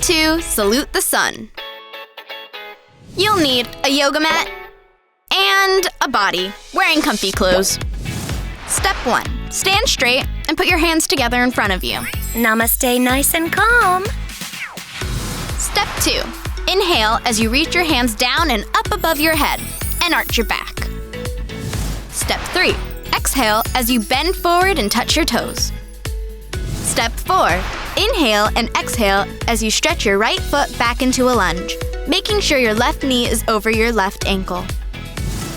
2, salute the sun. You'll need a yoga mat and a body, wearing comfy clothes. Step 1, stand straight and put your hands together in front of you. Namaste, nice and calm. Step 2, inhale as you reach your hands down and up above your head and arch your back. Step 3, exhale as you bend forward and touch your toes. Step 4, inhale and exhale as you stretch your right foot back into a lunge, making sure your left knee is over your left ankle.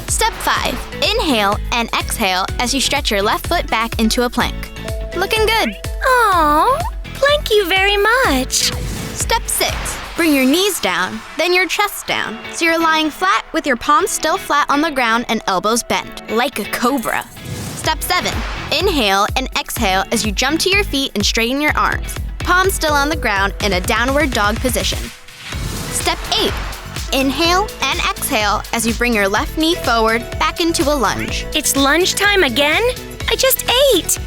Step 5, inhale and exhale as you stretch your left foot back into a plank. Looking good. Aw, thank you very much. Step 6, bring your knees down, then your chest down, so you're lying flat with your palms still flat on the ground and elbows bent, like a cobra. Step 7, inhale and exhale as you jump to your feet and straighten your arms, palms still on the ground in a downward dog position. Step 8, inhale and exhale as you bring your left knee forward back into a lunge. It's lunch time again? I just ate.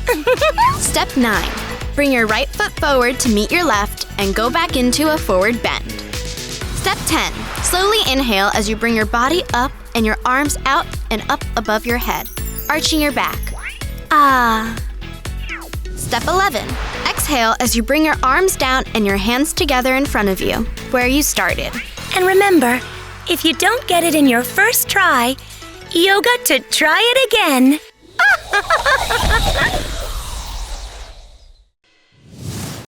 Step 9, bring your right foot forward to meet your left and go back into a forward bend. Step 10, slowly inhale as you bring your body up and your arms out and up above your head, arching your back. Ah. Step 11, exhale as you bring your arms down and your hands together in front of you, where you started. And remember, if you don't get it in your first try, yoga to try it again.